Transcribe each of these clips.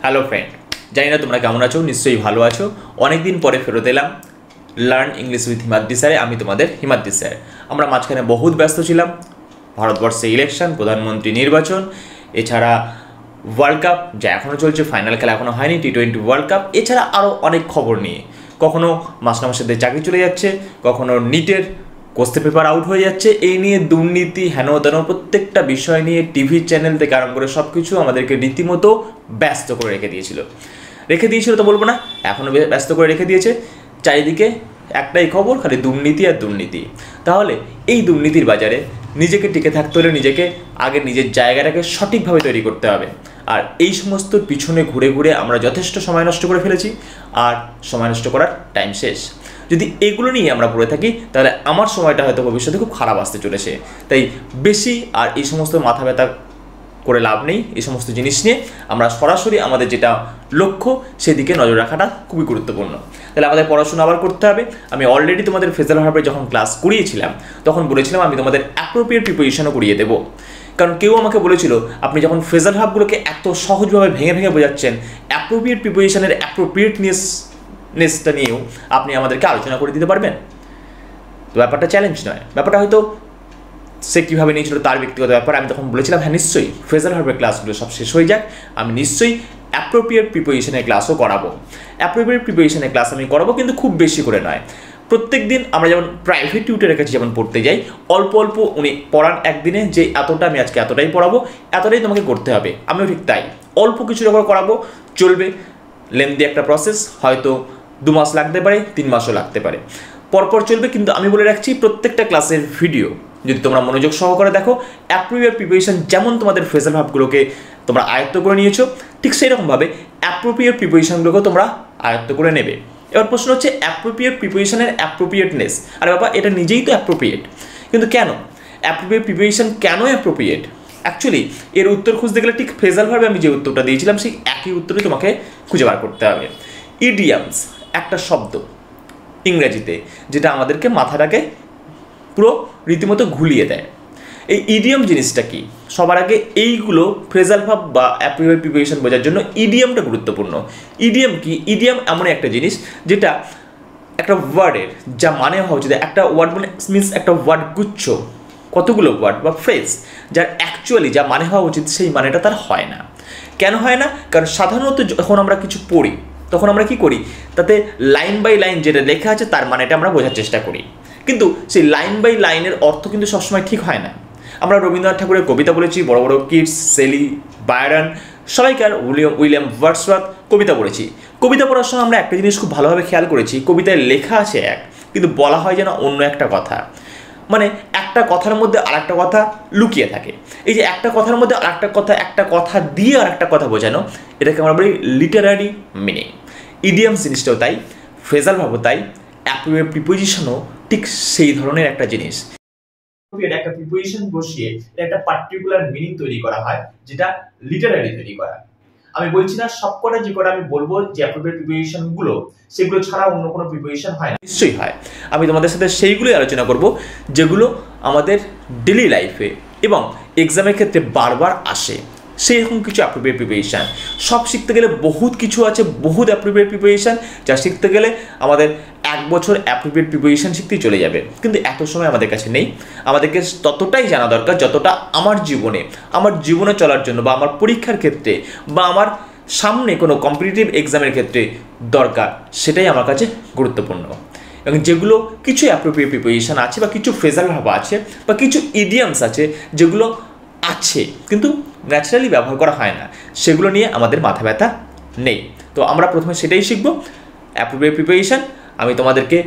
Hello friend, জানি না তোমরা কেমন আছো, নিশ্চয়ই ভালো আছো। অনেকদিন পরে ফেরত এলাম লার্ন ইংলিশ উইথ হিমাদ্রি স্যারে। আমি তোমাদের হিমাদ্রি স্যার। আমরা মাঝখানে বহুত ব্যস্ত ছিলাম, ভারতবর্ষে ইলেকশন, প্রধানমন্ত্রী নির্বাচন, এছাড়া ওয়ার্ল্ড কাপ যা এখনও চলছে, ফাইনাল খেলা এখনও হয়নি, টি-20 ওয়ার্ল্ড কাপ, এছাড়া আরও অনেক খবর নিয়ে। কখনো মাস্টারমশাইদের চাকরি চলে যাচ্ছে, কখনো নিটের কোশ্চেন পেপার আউট হয়ে যাচ্ছে, এই নিয়ে দুর্নীতি হেন তেন প্রত্যেকটা বিষয় নিয়ে টিভি চ্যানেল থেকে আরম্ভ করে সব কিছু আমাদেরকে রীতিমতো ব্যস্ত করে রেখে দিয়েছিল তো বলবো না, এখনও ব্যস্ত করে রেখে দিয়েছে। চারিদিকে একটাই খবর, খালি দুর্নীতি আর দুর্নীতি। তাহলে এই দুর্নীতির বাজারে নিজেকে টিকে থাকতে হলে নিজেকে আগে নিজের জায়গাটাকে সঠিকভাবে তৈরি করতে হবে। আর এই সমস্ত পিছনে ঘুরে ঘুরে আমরা যথেষ্ট সময় নষ্ট করে ফেলেছি, আর সময় নষ্ট করার টাইম শেষ। যদি এগুলো নিয়ে আমরা পড়ে থাকি তাহলে আমার সময়টা হয়তো ভবিষ্যতে খুব খারাপ আসতে চলেছে। তাই বেশি আর এই সমস্ত মাথা ব্যথা করে লাভ নেই। এই সমস্ত জিনিস নিয়ে আমরা সরাসরি আমাদের যেটা লক্ষ্য সেদিকে নজর রাখাটা খুবই গুরুত্বপূর্ণ। তাহলে আমাদের পড়াশোনা আবার করতে হবে। আমি অলরেডি তোমাদের ফ্রেজাল ভার্বের যখন ক্লাস করিয়েছিলাম তখন বলেছিলাম আমি তোমাদের অ্যাপ্রোপ্রিয়েট প্রিপোজিশনও করিয়ে দেবো। কারণ কেউ আমাকে বলেছিল আপনি যখন ফ্রেজাল ভার্বগুলোকে এত সহজভাবে ভেঙে ভেঙে বোঝাচ্ছেন, অ্যাপ্রোপ্রিয়েট প্রিপোজিশনের অ্যাপ্রোপ্রিয়েটনেসটা নিয়েও আপনি আমাদেরকে আলোচনা করে দিতে পারবেন। তো ব্যাপারটা চ্যালেঞ্জ নয়, ব্যাপারটা হয়তো সে কীভাবে নিয়েছিল তার ব্যক্তিগত ব্যাপার। আমি তখন বলেছিলাম হ্যাঁ নিশ্চয়ই ফ্রেজাল ভার্বের ক্লাসগুলো সব শেষ হয়ে যাক, আমি নিশ্চয়ই অ্যাপ্রোপ্রিয়েট প্রিপোজিশনের ক্লাসও করাবো। অ্যাপ্রোপ্রিয়েট প্রিপোজিশনের ক্লাস আমি করাবো, কিন্তু খুব বেশি করে নয়। প্রত্যেক দিন আমরা যেমন প্রাইভেট টিউটরের কাছে যেমন পড়তে যাই, অল্প অল্প উনি পড়ান একদিনে, যে এতটা আমি আজকে এতটাই পড়াবো, এতটাই তোমাকে করতে হবে। আমিও ঠিক তাই, অল্প কিছু যখন করাবো চলবে। লেন্দি একটা প্রসেস, হয়তো 2 মাস লাগতে পারে, 3 মাসও লাগতে পারে, পরপর চলবে। কিন্তু আমি বলে রাখছি প্রত্যেকটা ক্লাসের ভিডিও যদি তোমরা মনোযোগ সহকারে দেখো, অ্যাপ্রোপ্রিয়েট প্রিপোজিশন যেমন তোমাদের ফ্রেজাল ভার্বগুলোকে তোমরা আয়ত্ত করে নিয়েছো, ঠিক সেই রকমভাবে অ্যাপ্রোপ্রিয়েট প্রিপোজিশনগুলোকেও তোমরা আয়ত্ত করে নেবে। এবার প্রশ্ন হচ্ছে অ্যাপ্রোপ্রিয়েট প্রিপোজিশনের অ্যাপ্রোপ্রিয়েটনেস। আরে বাবা, এটা নিজেই তো অ্যাপ্রোপ্রিয়েট, কিন্তু কেন অ্যাপ্রোপ্রিয়েট প্রিপোজিশন কেন অ্যাপ্রোপ্রিয়েট? অ্যাকচুয়ালি এর উত্তর খুঁজতে গেলে ঠিক ফ্রেজাল ভার্বে আমি যে উত্তরটা দিয়েছিলাম সেই একই উত্তরই তোমাকে খুঁজে বার করতে হবে। ইডিয়ামস একটা শব্দ ইংরেজিতে যেটা আমাদেরকে মাথাটাকে পুরো রীতিমতো ঘুলিয়ে দেয়। এই ইডিয়াম জিনিসটা কি? সবার আগে এইগুলো ফ্রেজাল ভার্ব বা অ্যাপ্রোপ্রিয়েট প্রিপোজিশন বোঝার জন্য ইডিয়ামটা গুরুত্বপূর্ণ। ইডিয়াম কি? ইডিয়াম এমন একটা জিনিস যেটা একটা ওয়ার্ডের যা মানে হওয়া উচিত, একটা ওয়ার্ড মানে মিনস একটা ওয়ার্ড গুচ্ছ, কতগুলো ওয়ার্ড বা ফ্রেজ যার অ্যাকচুয়ালি যা মানে হওয়া উচিত সেই মানেটা তার হয় না। কেন হয় না? কারণ সাধারণত যখন আমরা কিছু পড়ি তখন আমরা কি করি, তাতে লাইন বাই লাইন যেটা লেখা আছে তার মানেটা আমরা বোঝার চেষ্টা করি, কিন্তু সেই লাইন বাই লাইনের অর্থ কিন্তু সবসময় ঠিক হয় না। আমরা রবীন্দ্রনাথ ঠাকুরের কবিতা বলেছি, বড় বড় কিটস, সেলি, বায়রন, সবাইকার উইলিয়াম ওয়ার্ডসওয়ার্থ কবিতা পড়েছি। কবিতা পড়ার সময় আমরা একটা জিনিস খুব ভালোভাবে খেয়াল করেছি, কবিতায় লেখা আছে এক, কিন্তু বলা হয় যেন অন্য একটা কথা। মানে একটা কথার মধ্যে আরেকটা কথা লুকিয়ে থাকে। এই যে একটা কথার মধ্যে আরেকটা কথা, একটা কথা দিয়ে আরেকটা কথা বোঝানো, এটাকে আমরা বলি লিটারারি মিনিং। ইডিয়ামস জিনিসটাও তাই, ফ্রেজাল ভাবও তাই, অ্যাপ্রোপ্রিয়েট প্রিপোজিশনও ঠিক সেই ধরনের একটা জিনিস। একটা প্রিপোজিশন বসিয়ে একটা পার্টিকুলার মিনিং তৈরি করা হয়, যেটা লিটারারি তৈরি করা। আমি বলছি না সবকটা, যে কটা আমি বলবো যে অ্যাপ্রোপ্রিয়েট প্রিপোজিশন গুলো, সেগুলো ছাড়া অন্য কোনো প্রিপোজিশন হয় না, নিশ্চয়ই হয়। আমি তোমাদের সাথে সেইগুলোই আলোচনা করব যেগুলো আমাদের ডেইলি লাইফে এবং এক্সামের ক্ষেত্রে বারবার আসে, সেই রকম কিছু অ্যাপ্রোপ্রিয়েট প্রিপোজিশন। সব শিখতে গেলে বহুত কিছু আছে, বহুত অ্যাপ্রোপ্রিয়েট প্রিপোজিশন, যা শিখতে গেলে আমাদের 1 বছর অ্যাপ্রোপ্রিয়েট প্রিপোজিশন শিখতেই চলে যাবে, কিন্তু এত সময় আমাদের কাছে নেই। আমাদেরকে ততটাই জানা দরকার যতটা আমার জীবনে চলার জন্য, বা আমার পরীক্ষার ক্ষেত্রে, বা আমার সামনে কোনো কম্পিটিটিভ এক্সামের ক্ষেত্রে দরকার, সেটাই আমার কাছে গুরুত্বপূর্ণ। এবং যেগুলো কিছু অ্যাপ্রোপ্রিয়েট প্রিপোজিশন আছে, বা কিছু ফ্রেজাল ভার্ব আছে, বা কিছু ইডিয়ামস আছে যেগুলো আছে কিন্তু ন্যাচারালি ব্যবহার করা হয় না, সেগুলো নিয়ে আমাদের মাথা ব্যথা নেই। তো আমরা প্রথমে সেটাই শিখব, অ্যাপ্রোপ্রিয়েট প্রিপোজিশন। আমি তোমাদেরকে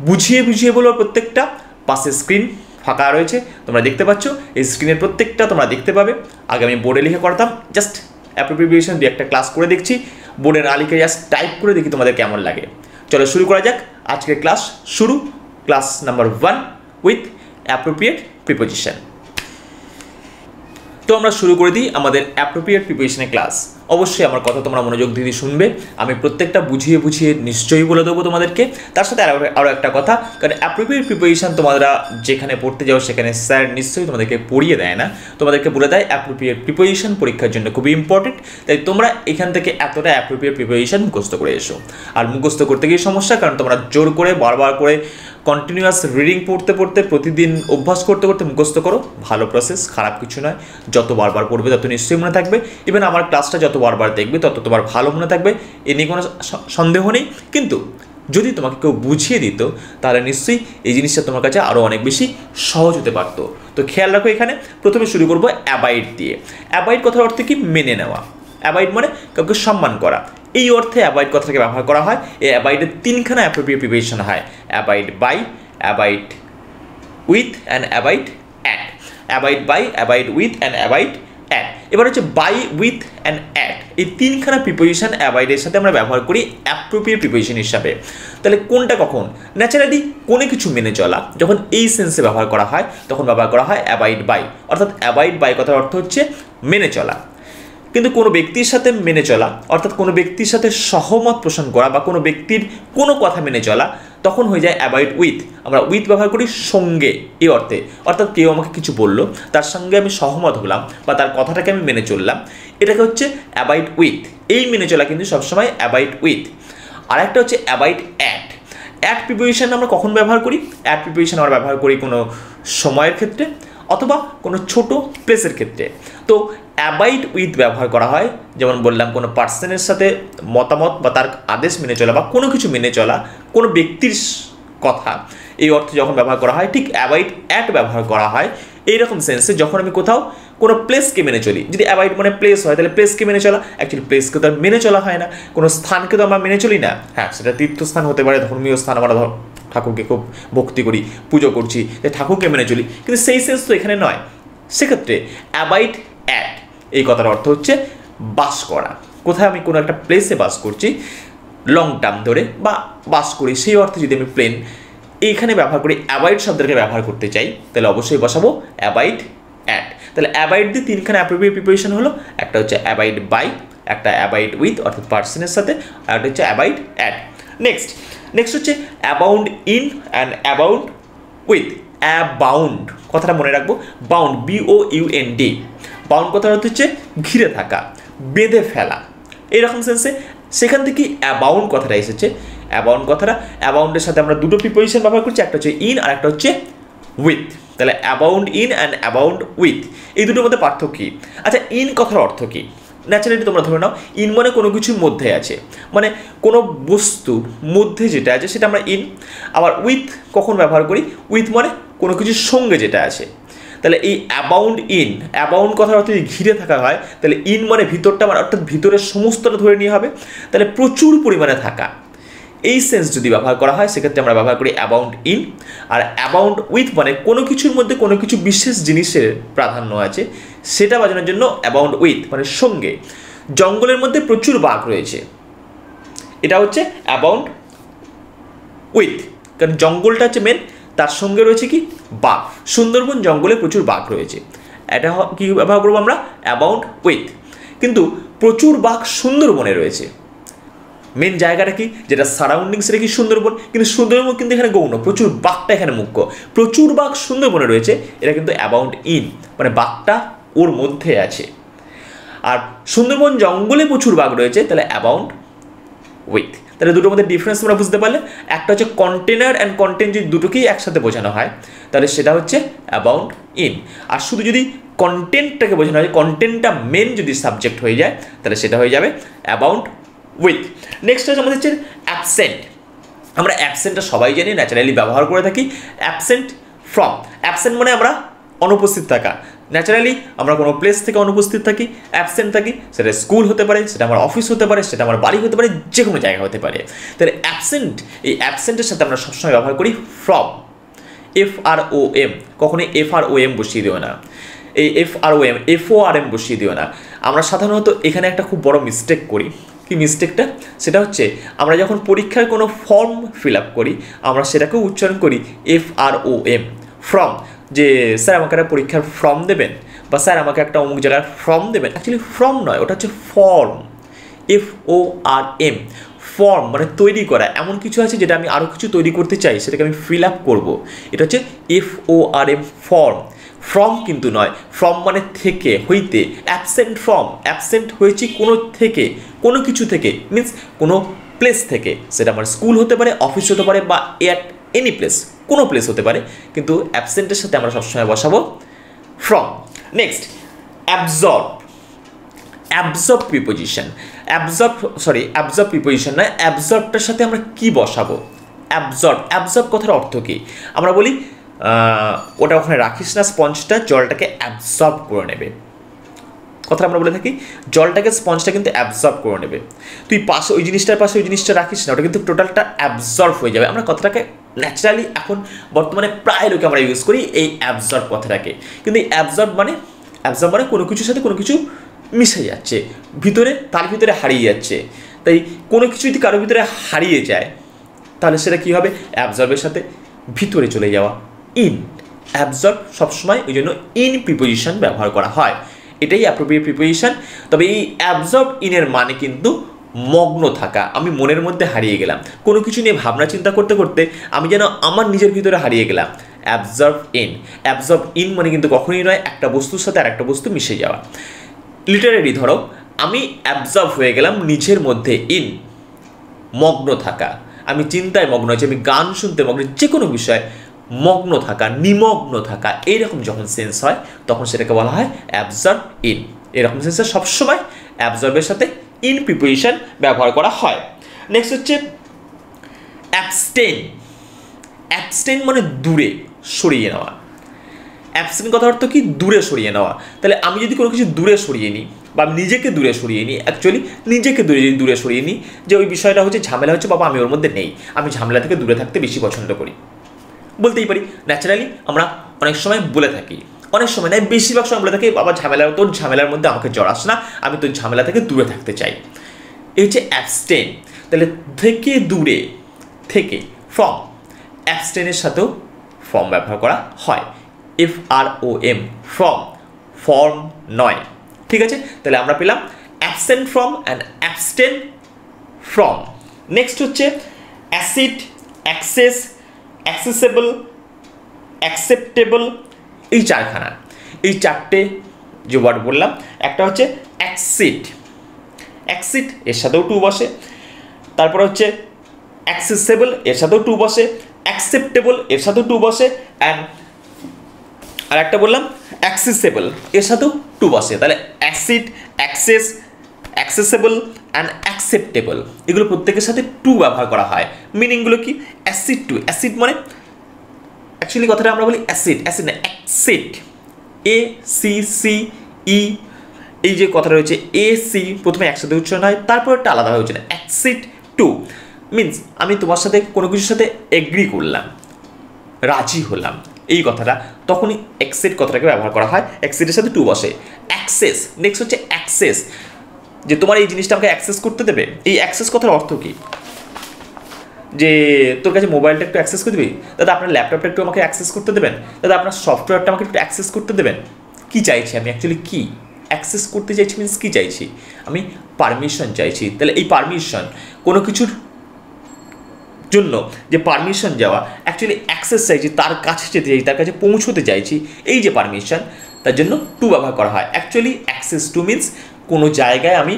বুঝিয়ে বলবো প্রত্যেকটা। পাশে স্ক্রিন ফাঁকা রয়েছে, তোমরা দেখতে পাচ্ছ, এই স্ক্রিনের প্রত্যেকটা তোমরা দেখতে পাবে। আগে আমি বোর্ডে লিখে করতাম, জাস্ট অ্যাপ্রোপ্রিয়েট প্রিপোজিশন দিয়ে একটা ক্লাস করে দেখছি, বোর্ডে না লিখে জাস্ট টাইপ করে দেখি তোমাদের কেমন লাগে। চলো শুরু করা যাক আজকের class. Class number 1 with appropriate preposition. তো আমরা শুরু করে দিই আমাদের অ্যাপ্রোপ্রিয়েট প্রিপারেশনের ক্লাস। অবশ্যই আমার কথা তোমরা মনোযোগ দিয়ে শুনবে, আমি প্রত্যেকটা বুঝিয়ে বুঝিয়ে নিশ্চয়ই বলে দেবো তোমাদেরকে। তার সাথে আরও একটা কথা, কারণ অ্যাপ্রোপ্রিয়েট প্রিপারেশন তোমরা যেখানে পড়তে যাও সেখানে স্যার নিশ্চয়ই তোমাদেরকে পড়িয়ে দেয় না, তোমাদেরকে বলে দেয় অ্যাপ্রোপ্রিয়েট প্রিপারেশন পরীক্ষার জন্য খুবই ইম্পর্টেন্ট। তাই তোমরা এখান থেকে এতটা অ্যাপ্রোপ্রিয়েট প্রিপারেশন মুখস্থ করে এসো। আর মুখস্থ করতে গিয়ে সমস্যা, কারণ তোমরা জোর করে বারবার করে কন্টিনিউয়াস রিডিং পড়তে পড়তে প্রতিদিন অভ্যাস করতে করতে মুখস্থ করো, ভালো প্রসেস, খারাপ কিছু নয়। যত বারবার পড়বে তত নিশ্চয়ই মনে থাকবে। ইভেন আমার ক্লাসটা যত বারবার দেখবে তত তোমার ভালো মনে থাকবে, এ নিয়ে কোনো সন্দেহ নেই। কিন্তু যদি তোমাকে কেউ বুঝিয়ে দিত তাহলে নিশ্চয়ই এই জিনিসটা তোমার কাছে আরও অনেক বেশি সহজ হতে পারতো। তো খেয়াল রাখো, এখানে প্রথমে শুরু করবো অ্যাবাইড দিয়ে। অ্যাবাইড কথার অর্থ কি? মেনে নেওয়া। অ্যাবাইড মানে কাউকে সম্মান করা। এই অর্থে অ্যাবাইড কথাটাকে ব্যবহার করা হয়। এই অ্যাবাইডের তিনখানা অ্যাপ্রোপ্রিয়েট প্রিপারেশন হয়: abide by, abide with and abide at. Abide by, abide with and abide at. এবার হচ্ছে বাই, উইথ অ্যান্ড অ্যাট, এই তিনখানা প্রিপোজিশন অ্যাবাইডের সাথে আমরা ব্যবহার করি অ্যাপ্রোপ্রিয়েট প্রিপোজিশন হিসাবে। তাহলে কোনটা কখন? ন্যাচারালি কোনো কিছু মেনে চলা যখন এই সেন্সে ব্যবহার করা হয় তখন ব্যবহার করা হয় অ্যাবাইড বাই। অর্থাৎ অ্যাবাইড বাই কথার অর্থ হচ্ছে মেনে চলা। কিন্তু কোনো ব্যক্তির সাথে মেনে চলা, অর্থাৎ কোনো ব্যক্তির সাথে সহমত পোষণ করা বা কোনো ব্যক্তির কোনো কথা মেনে চলা, তখন হয়ে যায় অ্যাবাইড উইথ। আমরা উইথ ব্যবহার করি সঙ্গে এই অর্থে। অর্থাৎ কেউ আমাকে কিছু বললো, তার সঙ্গে আমি সহমত হলাম বা তার কথাটাকে আমি মেনে চললাম, এটাকে হচ্ছে অ্যাবাইড উইথ। এই মেনে চলা কিন্তু সবসময় অ্যাবাইড উইথ। আর একটা হচ্ছে অ্যাবাইড অ্যাট। অ্যাট প্রিপোজিশন আমরা কখন ব্যবহার করি? অ্যাট প্রিপোজিশন আমরা ব্যবহার করি কোনো সময়ের ক্ষেত্রে অথবা কোনো ছোট প্লেসের ক্ষেত্রে। তো অ্যাবাইড উইথ ব্যবহার করা হয়, যেমন বললাম, কোনো পার্সনের সাথে মতামত বা তার আদেশ মেনে চলা বা কোনো কিছু মেনে চলা, কোনো ব্যক্তির কথা, এই অর্থে যখন ব্যবহার করা হয়। ঠিক অ্যাবাইড অ্যাট ব্যবহার করা হয় এইরকম সেন্সে যখন আমি কোথাও কোনো প্লেসকে মেনে চলি। যদি অ্যাবাইড মানে প্লেস হয় তাহলে প্লেসকে মেনে চলা। অ্যাকচুয়ালি প্লেসকে তো আর মেনে চলা হয় না, কোনো স্থানকে তো আমরা মেনে চলি না। হ্যাঁ, সেটা তীর্থস্থান হতে পারে, ধর্মীয় স্থান, আমরা ঠাকুরকে খুব ভক্তি করি, পুজো করছি, ঠাকুরকে মেনে চলি, কিন্তু সেই সেন্স তো এখানে নয়। সেক্ষেত্রে অ্যাবাইড অ্যাট এই কথার অর্থ হচ্ছে বাস করা। কোথায় আমি কোনো একটা প্লেসে বাস করছি লং টার্ম ধরে বা বাস করি, সেই অর্থে যদি আমি প্লেন এইখানে ব্যবহার করি, অ্যাবাইড শব্দটাকে ব্যবহার করতে চাই, তাহলে অবশ্যই বসাবো অ্যাবাইড অ্যাট। তাহলে অ্যাবাইড দিয়ে তিনখানা অ্যাপ্রোপ্রিয়েট প্রিপোজিশন হলো। একটা হচ্ছে অ্যাবাইড বাই, একটা অ্যাবাইড উইথ অর্থাৎ পার্সনের সাথে, আর একটা হচ্ছে অ্যাবাইড অ্যাট। নেক্সট হচ্ছে abound in and abound with. Abound কথাটা মনে রাখবো, বাউন্ড, BOUND। বাউন্ড কথার অর্থ হচ্ছে ঘিরে থাকা, বেঁধে ফেলা, এইরকম সেন্সে সেখান থেকে অ্যাবাউন্ড কথাটা এসেছে। অ্যাবাউন্ড কথাটা, অ্যাবাউন্ডের সাথে আমরা দুটো প্রিপোজিশন ব্যবহার করছি, একটা হচ্ছে ইন আর একটা হচ্ছে উইথ। তাহলে abound in and abound with, এই দুটোর মধ্যে পার্থক্য কী? আচ্ছা, ইন কথার অর্থ কী? ন্যাচারালি তোমরা ধরে নাও ইন মানে কোনো কিছুর মধ্যে আছে, মানে কোনো বস্তুর মধ্যে যেটা আছে সেটা আমরা ইন। আবার উইথ কখন ব্যবহার করি? উইথ মানে কোনো কিছুর সঙ্গে যেটা আছে। তাহলে এই অ্যাবাউন্ড ইন, অ্যাবাউন্ড কথার অর্থ যদি ঘিরে থাকা হয় তাহলে ইন মানে ভিতরটা, মানে অর্থাৎ ভিতরের সমস্তটা ধরে নিয়ে হবে। তাহলে প্রচুর পরিমাণে থাকা, এই সেন্স যদি ব্যবহার করা হয় সেক্ষেত্রে আমরা ব্যবহার করি অ্যাবাউন্ড ইন। আর অ্যাবাউন্ড উইথ মানে কোনো কিছুর মধ্যে কোনো কিছু বিশেষ জিনিসের প্রাধান্য আছে সেটা বোঝানোর জন্য অ্যাবাউন্ড উইথ মানে সঙ্গে। জঙ্গলের মধ্যে প্রচুর বাঘ রয়েছে, এটা হচ্ছে অ্যাবাউন্ড উইথ, কারণ জঙ্গলটা হচ্ছে মেন, তার সঙ্গে রয়েছে কি? বাঘ। সুন্দরবন জঙ্গলে প্রচুর বাঘ রয়েছে, এটা কি ব্যবহার করবো আমরা? Abound with. কিন্তু প্রচুর বাঘ সুন্দরবনে রয়েছে, মেন জায়গাটা কি, যেটা সারাউন্ডিংস সেটা কি? সুন্দরবন। কিন্তু সুন্দরবন কিন্তু এখানে গৌণ, প্রচুর বাঘটা এখানে মুখ্য। প্রচুর বাঘ সুন্দরবনে রয়েছে, এটা কিন্তু অ্যাবাউন্ড ইন, মানে বাঘটা ওর মধ্যে আছে। আর সুন্দরবন জঙ্গলে প্রচুর বাঘ রয়েছে, তাহলে অ্যাবাউন্ড উইথ। তাহলে দুটোর মধ্যে ডিফারেন্স তোমরা বুঝতে পারলে। একটা হচ্ছে কন্টেনার অ্যান্ড কন্টেন্ট, যদি দুটোকেই একসাথে বোঝানো হয় তাহলে সেটা হচ্ছে অ্যাবাউন্ড ইন। আর শুধু যদি কন্টেন্টটাকে বোঝানো হয়, কন্টেন্টটা মেন যদি সাবজেক্ট হয়ে যায় তাহলে সেটা হয়ে যাবে অ্যাবাউন্ড উইথ। নেক্সট হচ্ছে আমাদের হচ্ছে অ্যাবসেন্ট। আমরা অ্যাবসেন্টটা সবাই জানি, ন্যাচারালি ব্যবহার করে থাকি। অ্যাবসেন্ট ফ্রম, অ্যাবসেন্ট মানে আমরা অনুপস্থিত থাকা। ন্যাচারালি আমরা কোনো প্লেস থেকে অনুপস্থিত থাকি, অ্যাবসেন্ট থাকি, সেটা স্কুল হতে পারে, সেটা আমার অফিস হতে পারে, সেটা আমার বাড়ি হতে পারে, যে কোনো জায়গা হতে পারে। তাহলে অ্যাবসেন্ট, এই অ্যাবসেন্টের সাথে আমরা সবসময় ব্যবহার করি ফ্রম, FROM। কখনোই FROM বসিয়ে দিও না, এই FROM, FORM বসিয়ে দিও না। আমরা সাধারণত এখানে একটা খুব বড় মিস্টেক করি। কি মিস্টেকটা? সেটা হচ্ছে আমরা যখন পরীক্ষার কোনো ফর্ম ফিল আপ করি আমরা সেটাকেও উচ্চারণ করি FROM, ফ্রম। যে স্যার আমাকে একটা পরীক্ষার ফর্ম দেবেন বা স্যার আমাকে একটা অমুক জায়গায় ফর্ম দেবেন, অ্যাকচুয়ালি ফর্ম নয়, ওটা হচ্ছে ফর্ম, FORM, ফর্ম মানে তৈরি করা। এমন কিছু আছে যেটা আমি আরও কিছু তৈরি করতে চাই, সেটাকে আমি ফিল আপ করবো, এটা হচ্ছে FORM, ফর্ম। ফ্রম কিন্তু নয়, ফ্রম মানে থেকে, হইতে, অ্যাবসেন্ট ফ্রম, অ্যাবসেন্ট হয়েছি কোনো থেকে, কোনো কিছু থেকে, মিনস কোনো প্লেস থেকে, সেটা আমার স্কুল হতে পারে, অফিস হতে পারে, বা এট এনি প্লেস, কোনো প্লেস হতে পারে, কিন্তু অ্যাবসেন্টের সাথে আমরা সবসময় বসাবো from. Next, absorb, absorb preposition, absorb preposition নয়, অ্যাবজর্বটার সাথে আমরা কি বসাবো? অ্যাবজর্ব কথার অর্থ কি? আমরা বলি ওটা ওখানে রাখিস না, স্পঞ্জটা জলটাকে অ্যাবজর্ব করে নেবে, কথাটা আমরা বলে থাকি, জলটাকে স্পঞ্জটা কিন্তু অ্যাবজর্ব করে নেবে। তুই পাশে ওই জিনিসটার পাশে ওই জিনিসটা রাখিস না, ওটা কিন্তু টোটালটা অ্যাবজর্ব হয়ে যাবে। আমরা কথাটাকে ন্যাচারালি এখন বর্তমানে প্রায় লোকে আমরা ইউজ করি এই অ্যাবজর্ব কথাটাকে, কিন্তু এই অ্যাবজর্ব মানে কোনো কিছুর সাথে কোনো কিছু মিশে যাচ্ছে, ভিতরে, তার ভিতরে হারিয়ে যাচ্ছে। তাই কোনো কিছু যদি কারোর ভিতরে হারিয়ে যায়, তাহলে সেটা কী হবে? অ্যাবজর্বের সাথে ভিতরে চলে যাওয়া, ইন। অ্যাবজর্ব সবসময় ওই জন্য ইন প্রিপোজিশন ব্যবহার করা হয়, এটাই অ্যাপ্রোপ্রিয়েট প্রিপোজিশন। তবে এই অ্যাবজর্ব ইনের মানে কিন্তু মগ্ন থাকা, আমি মনের মধ্যে হারিয়ে গেলাম, কোনো কিছু নিয়ে ভাবনা চিন্তা করতে করতে আমি যেন আমার নিজের ভিতরে হারিয়ে গেলাম, অ্যাবজর্ব ইন। অ্যাবজর্ব ইন মানে কিন্তু কখনই নয় একটা বস্তুর সাথে আর একটা বস্তু মিশে যাওয়া। লিটারেলি ধরো, আমি অ্যাবজর্ব হয়ে গেলাম নিজের মধ্যে, ইন, মগ্ন থাকা, আমি চিন্তায় মগ্ন আছি, আমি গান শুনতে মগ্ন, যে কোনো বিষয় মগ্ন থাকা, নিমগ্ন থাকা, এইরকম যখন সেন্স হয় তখন সেটাকে বলা হয় অ্যাবজর্ব ইন। এরকম সেন্সে সবসময় অ্যাবজর্বের সাথে ইন প্রিপোজিশন ব্যবহার করা হয়। নেক্সট হচ্ছে অ্যাবস্টেন। অ্যাবস্টেন মানে দূরে সরিয়ে নেওয়া। অ্যাবস্টেন কথার অর্থ কি? দূরে সরিয়ে নেওয়া। তাহলে আমি যদি কোনো কিছু দূরে সরিয়ে নিই, বা আমি নিজেকে দূরে সরিয়ে নিই, অ্যাকচুয়ালি নিজেকে দূরে সরিয়ে নিই, যে ওই বিষয়টা হচ্ছে ঝামেলা হচ্ছে, বাবা আমি ওর মধ্যে নেই, আমি ঝামেলা থেকে দূরে থাকতে বেশি পছন্দ করি, বলতেই পারি। ন্যাচারালি আমরা অনেক সময় বলে থাকি, অনেক সময় নয় বেশিরভাগ সময় বলে থাকি, বাবা তোর ঝামেলার মধ্যে আমাকে জড়াস না, আমি তোর ঝামেলা থেকে দূরে থাকতে চাই। এই হচ্ছে অ্যাবস্টেন। তাহলে থেকে, দূরে, থেকে, ফ্রম। অ্যাবস্টেনের সাথেও ফর্ম ব্যবহার করা হয়, FROM, ফ্রম, ফর্ম নয়। ঠিক আছে, তাহলে আমরা পেলাম absent from and abstain from. Next হচ্ছে অ্যাসিড, অ্যাক্সেস, অ্যাক্সেসেবল, অ্যাকসেপ্টেবল, এই চারখানা, এই চারটে যে ওয়ার্ড বললাম, একটা হচ্ছে অ্যাক্সিড, অ্যাক্সিড এর সাথেও টু বসে, তারপর হচ্ছে অ্যাক্সেসেবল এর সাথেও টু বসে, অ্যাকসেপ্টেবল এর সাথেও টু বসে, অ্যান্ড আর একটা বললাম অ্যাক্সেসেবল এর সাথেও টু বসে। তাহলে acid, access, accessible and acceptable, এগুলো প্রত্যেকের সাথে টু ব্যবহার করা হয়। মিনিংগুলো কি? অ্যাসিড টু, অ্যাসিড মানে অ্যাকচুয়ালি কথাটা আমরা বলি অ্যাসিড, অ্যাসিড না অ্যাক্সিড, ACCE, এই যে কথা রয়েছে AC প্রথমে একসাথে উচ্চারণ হয়, তারপর একটা আলাদা হয়ে উচ্চারণ, অ্যাক্সিড টু মিনস আমি তোমার সাথে কোনো কিছুর সাথে এগ্রি করলাম, রাজি হলাম, এই কথাটা, তখনই অ্যাক্সেড কথাটাকে ব্যবহার করা হয়, অ্যাক্সেডের সাথে টু বসে। অ্যাক্সেস, নেক্সট হচ্ছে অ্যাক্সেস, যে তোমার এই জিনিসটা আমাকে অ্যাক্সেস করতে দেবে। এই অ্যাক্সেস কথার অর্থ কী? যে তোর কাছে মোবাইলটা একটু অ্যাক্সেস করে দিবি, দাদা আপনার ল্যাপটপটা একটু আমাকে অ্যাক্সেস করতে দেবেন, দাদা আপনার সফটওয়্যারটা আমাকে একটু অ্যাক্সেস করতে দেবেন। কি চাইছি আমি অ্যাকচুয়ালি? কি অ্যাক্সেস করতে চাইছি মিনস কী চাইছি? আমি পারমিশন চাইছি। তাহলে এই পারমিশন, কোনো কিছুর জন্য যে পারমিশন যাওয়া, অ্যাকচুয়ালি অ্যাক্সেস চাইছি, তার কাছে যেতে চাইছি, তার কাছে পৌঁছতে চাইছি, এই যে পারমিশন, তার জন্য টু ব্যবহার করা হয়। অ্যাকচুয়ালি অ্যাক্সেস টু মিনস কোনো জায়গায় আমি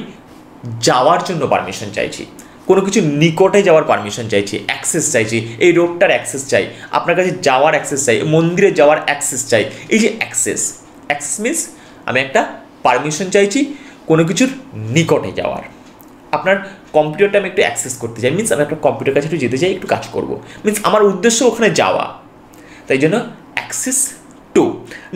যাওয়ার জন্য পারমিশন চাইছি, কোনো কিছু নিকটে যাওয়ার পারমিশন চাইছি, অ্যাক্সেস চাইছি, এই রোডটার অ্যাক্সেস চাই, আপনার কাছে যাওয়ার অ্যাক্সেস চাই, মন্দিরে যাওয়ার অ্যাক্সেস চাই, এই যে অ্যাক্সেস, অ্যাক্সেস মিনস আমি একটা পারমিশন চাইছি কোনো কিছুর নিকটে যাওয়ার। আপনার কম্পিউটারটা আমি একটু অ্যাক্সেস করতে চাই, মিনস আমি একটা কম্পিউটার কাছে একটু যেতে চাই, একটু কাজ করবো, মিনস আমার উদ্দেশ্য ওখানে যাওয়া, তাই জন্য অ্যাক্সেস টু।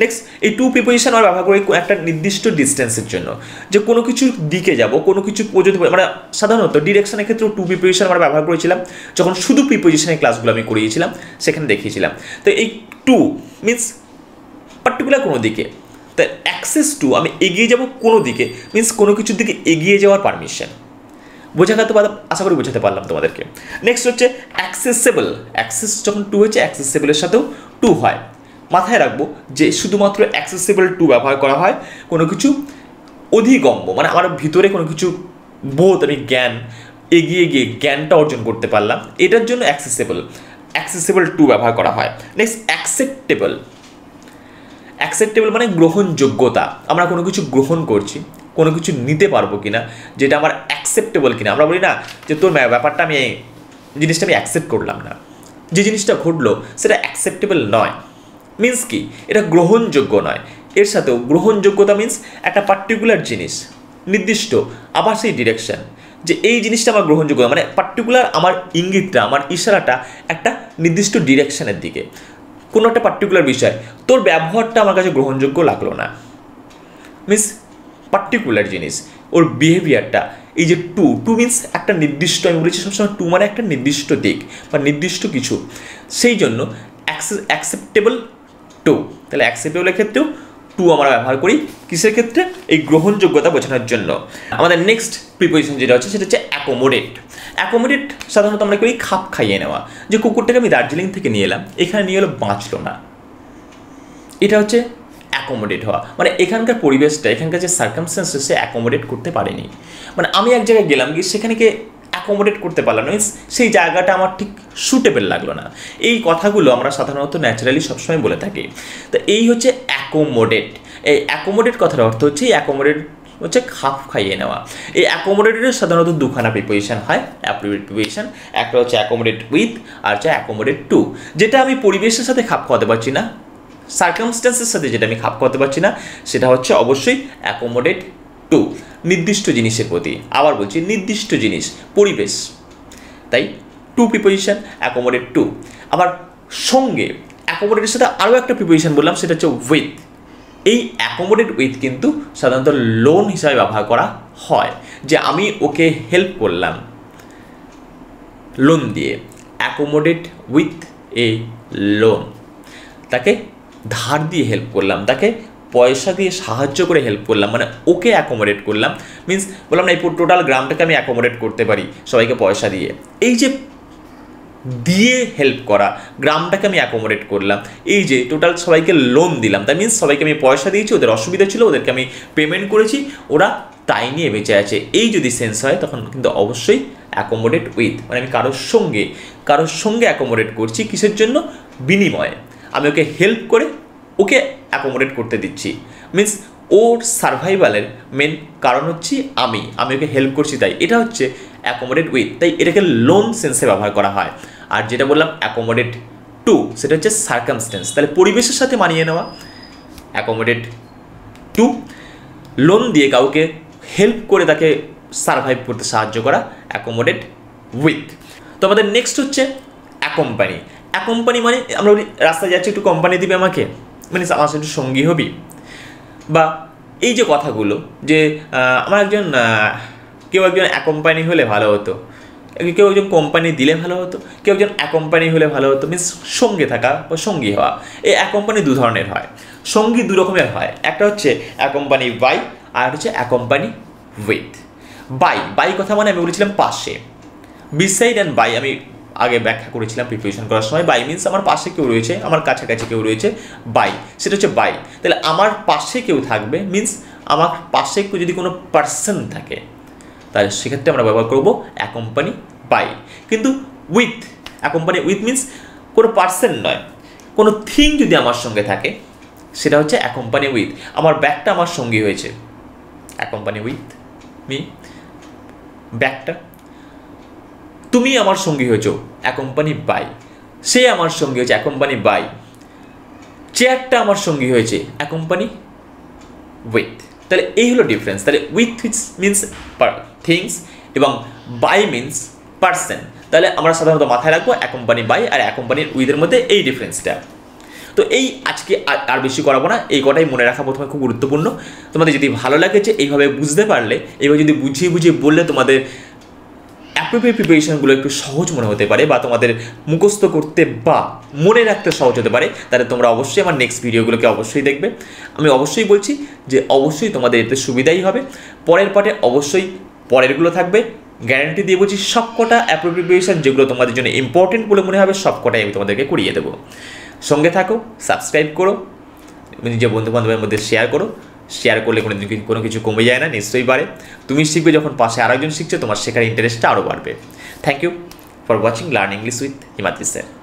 নেক্সট, এই টু প্রিপোজিশন আমরা ব্যবহার করি একটা নির্দিষ্ট ডিস্টেন্সের জন্য, যে কোনো কিছুর দিকে যাব, কোনো কিছু পর্যন্ত, মানে সাধারণত ডিরেকশনের ক্ষেত্রেও টু প্রিপোজিশন আমরা ব্যবহার করেছিলাম, যখন শুধু প্রিপোজিশনের ক্লাসগুলো আমি করিয়েছিলাম সেখানে দেখিয়েছিলাম। তো এই টু মিনস পার্টিকুলার কোনো দিকে, তাই অ্যাক্সেস টু আমি এগিয়ে যাব কোনো দিকে, মিনস কোনো কিছুর দিকে এগিয়ে যাওয়ার পারমিশন। বোঝাতে পারলাম, আশা করি বোঝাতে পারলাম তোমাদেরকে। নেক্সট হচ্ছে অ্যাক্সেসেবল, অ্যাক্সেস যখন টু হচ্ছে অ্যাক্সেসেবলের সাথেও টু হয়, মাথায় রাখবো যে শুধুমাত্র অ্যাক্সেসিবল টু ব্যবহার করা হয় কোনো কিছু অধিগম্য, মানে আমার ভিতরে কোনো কিছু বোধ, আমি জ্ঞান এগিয়ে গিয়ে জ্ঞানটা অর্জন করতে পারলাম, এটার জন্য অ্যাক্সেসিবল টু ব্যবহার করা হয়। নেক্সট অ্যাকসেপ্টেবল মানে গ্রহণযোগ্যতা, আমরা কোনো কিছু গ্রহণ করছি, কোনো কিছু নিতে পারবো কিনা, যেটা আমার অ্যাকসেপ্টেবল কিনা। আমরা বলি না যে তোর ব্যাপারটা জিনিসটা আমি অ্যাকসেপ্ট করলাম না, যে জিনিসটা ঘটলো সেটা অ্যাকসেপ্টেবল নয়, মিন্স কি এটা গ্রহণযোগ্য নয়। এর সাথেও গ্রহণযোগ্যতা মিন্স একটা পার্টিকুলার জিনিস নির্দিষ্ট, আবার সেই ডিরেকশন, যে এই জিনিসটা আমার গ্রহণযোগ্য, মানে পার্টিকুলার আমার ইঙ্গিতটা, আমার ইশারাটা একটা নির্দিষ্ট ডিরেকশনের দিকে, কোনো একটা পার্টিকুলার বিষয়। তোর ব্যবহারটা আমার কাছে গ্রহণযোগ্য লাগলো না, মিন্স পার্টিকুলার জিনিস, ওর বিহেভিয়ারটা। এই যে টু মিন্স একটা নির্দিষ্ট, আমি বলেছি সবসময় টু মানে একটা নির্দিষ্ট দিক বা নির্দিষ্ট কিছু, সেই জন্য অ্যাকসেপ্টেবল টু। তাহলে অ্যাকসেপ্টেবলের ক্ষেত্রেও টু আমরা ব্যবহার করি কিসের ক্ষেত্রে? এই গ্রহণযোগ্যতা বোঝানোর জন্য। আমাদের নেক্সট প্রিপোজিশন যেটা হচ্ছে সেটা হচ্ছে অ্যাকোমোডেট। সাধারণত আমরা করি খাপ খাইয়ে নেওয়া, যে কুকুরটাকে আমি দার্জিলিং থেকে নিয়ে এলাম, এখানে নিয়ে এলো বাঁচলো না, এটা হচ্ছে অ্যাকোমোডেট হওয়া, মানে এখানকার পরিবেশটা, এখানকার যে সার্কামস্টেন্সেস সে অ্যাকোমোডেট করতে পারেনি। মানে আমি এক জায়গায় গেলাম, গিয়ে সেখানে গিয়ে অ্যাকোমোডেট করতে পারলাম না, মিনস সেই জায়গাটা আমার ঠিক সুটেবল লাগলো না। এই কথাগুলো আমরা সাধারণত ন্যাচারালি সবসময় বলে থাকি। তো এই হচ্ছে অ্যাকোমোডেট। এই অ্যাকোমোডেট কথার অর্থ হচ্ছে এই অ্যাকোমোডেট হচ্ছে খাপ খাইয়ে নেওয়া। এই অ্যাকোমোডেটের সাধারণত দুখানা প্রিপোজিশন হয়, অ্যাপ্রোপ্রিয়েট প্রিপোজিশন। একটা হচ্ছে অ্যাকোমোডেট উইথ, আর হচ্ছে অ্যাকোমোডেট টু। যেটা আমি পরিবেশের সাথে খাপ খাওয়াতে পারছি না, সার্কামস্টেন্সের সাথে যেটা আমি খাপ খাওয়াতে পারছি না, সেটা হচ্ছে অবশ্যই অ্যাকোমোডেট টু, নির্দিষ্ট জিনিসের প্রতি। আবার বলছি নির্দিষ্ট জিনিস, পরিবেশ, তাই টু প্রিপোজিশন অ্যাকোমোডেট টু। আবার সঙ্গে অ্যাকোমোডেটের সাথে আরও একটা প্রিপোজিশন বললাম, সেটা হচ্ছে উইথ। এই অ্যাকোমোডেট উইথ কিন্তু সাধারণত লোন হিসাবে ব্যবহার করা হয়, যে আমি ওকে হেল্প করলাম লোন দিয়ে। অ্যাকোমোডেট উইথ এ লোন, তাকে ধার দিয়ে হেল্প করলাম, তাকে পয়সা দিয়ে সাহায্য করে হেল্প করলাম, মানে ওকে অ্যাকোমোডেট করলাম। মিন্স বললাম না এই টোটাল গ্রামটাকে আমি অ্যাকোমোডেট করতে পারি সবাইকে পয়সা দিয়ে। এই যে দিয়ে হেল্প করা, গ্রামটাকে আমি অ্যাকোমোডেট করলাম, এই যে টোটাল সবাইকে লোন দিলাম, তাই মিন্স সবাইকে আমি পয়সা দিয়েছি, ওদের অসুবিধা ছিল, ওদেরকে আমি পেমেন্ট করেছি, ওরা তাই নিয়ে বেঁচে আছে। এই যদি সেন্স হয় তখন কিন্তু অবশ্যই অ্যাকোমোডেট উইথ, মানে আমি কারোর সঙ্গে অ্যাকোমোডেট করছি, কিসের জন্য? বিনিময়ে। আমি ওকে হেল্প করে ওকে অ্যাকোমোডেট করতে দিচ্ছি, মিন্স ওর সার্ভাইভালের মেন কারণ হচ্ছে আমি ওকে হেল্প করছি, তাই এটা হচ্ছে অ্যাকোমোডেট উইথ। তাই এটাকে লোন সেন্সে ব্যবহার করা হয়। আর যেটা বললাম অ্যাকোমোডেট টু, সেটা হচ্ছে সার্কামস্টেন্স, তাহলে পরিবেশের সাথে মানিয়ে নেওয়া। অ্যাকোমোডেট টু, লোন দিয়ে কাউকে হেল্প করে তাকে সার্ভাইভ করতে সাহায্য করা, অ্যাকোমোডেট উইথ। তো আমাদের নেক্সট হচ্ছে অ্যাকোম্পানি মানে আমরা রাস্তায় যাচ্ছি, একটু কোম্পানি দিবে আমাকে, মানে আমার সাথে একটু সঙ্গী হবি। বা এই যে কথাগুলো যে আমার কেউ একজন অ্যাকোম্পানি হলে ভালো হতো, কেউ একজন কোম্পানি দিলে ভালো হতো, কেউ একজন অ্যাকোম্পানি হলে ভালো হতো, মিনস সঙ্গে থাকা বা সঙ্গী হওয়া। এই অ্যাকোম্পানি দু ধরনের হয়, সঙ্গী দু রকমের হয়। একটা হচ্ছে অ্যাকোম্পানি বাই, আর হচ্ছে অ্যাকোম্পানি উইথ। বাই কথা মানে আমি বলেছিলাম পাশে, বিসাইড অ্যান্ড বাই আমি আগে ব্যাখ্যা করেছিলাম প্রিপারেশন করার সময়। বাই মিন্স আমার পাশে কেউ রয়েছে, আমার কাছাকাছি কেউ রয়েছে, বাই, সেটা হচ্ছে বাই। তাহলে আমার পাশে কেউ থাকবে মিন্স আমার পাশে যদি কোনো পার্সন থাকে, তাহলে সেক্ষেত্রে আমরা ব্যবহার করবো অ্যাকোম্পানি বাই। কিন্তু অ্যাকোম্পানি উইথ মিন্স কোনো পার্সন নয়, কোনো থিং যদি আমার সঙ্গে থাকে, সেটা হচ্ছে অ্যাকোম্পানি উইথ। আমার ব্যাগটা আমার সঙ্গী হয়েছে, অ্যাকোম্পানি উইথ মি। ব্যাগটা, তুমি আমার সঙ্গী হয়েছো, অ্যাকোম্পানি বাই। সে আমার সঙ্গী হয়েছে, অ্যাকোম্পানি বাই। চেয়ারটা আমার সঙ্গী হয়েছে, অ্যাকোম্পানি উইথ। তাহলে এই হলো ডিফারেন্স। তাহলে উইথ মিন্স থিংস এবং বাই মিন্স পার্সন। তাহলে আমরা সাধারণত মাথায় রাখবো অ্যাকোম্পানি বাই আর অ্যাকোম্পানির উইথের মধ্যে এই ডিফারেন্সটা। তো এই আজকে আর বেশি করাবো না, এই কটাই মনে রাখা প্রথমে খুব গুরুত্বপূর্ণ। তোমাদের যদি ভালো লাগেছে এইভাবে বুঝতে পারলে, এইভাবে যদি বুঝিয়ে বললে তোমাদের অ্যাপ্রোপ্রিয়েট প্রিপারেশনগুলো একটু সহজ মনে হতে পারে, বা তোমাদের মুখস্থ করতে বা মনে রাখতে সহজ হতে পারে, তাহলে তোমরা অবশ্যই আমার নেক্সট ভিডিওগুলোকে অবশ্যই দেখবে। আমি অবশ্যই বলছি যে অবশ্যই তোমাদের এতে সুবিধাই হবে। পরের পার্টে অবশ্যই পরেরগুলো থাকবে, গ্যারান্টি দিয়ে বলছি। সবকটা অ্যাপ্রোপ্রিয়েট প্রিপারেশন যেগুলো তোমাদের জন্য ইম্পর্টেন্ট বলে মনে হবে, সবকটাই আমি তোমাদেরকে করিয়ে দেবো। সঙ্গে থাকো, সাবস্ক্রাইব করো, নিজের বন্ধুবান্ধবের মধ্যে শেয়ার করো। শেয়ার করলে কোনো কিছু কমে যায় না, নিশ্চয়ই বাড়ে। তুমি শিখবে যখন পাশে আরেকজন শিখছে, তোমার শেখার ইন্টারেস্টটা আরও বাড়বে। Thank you for watching learn English with Himadri sir.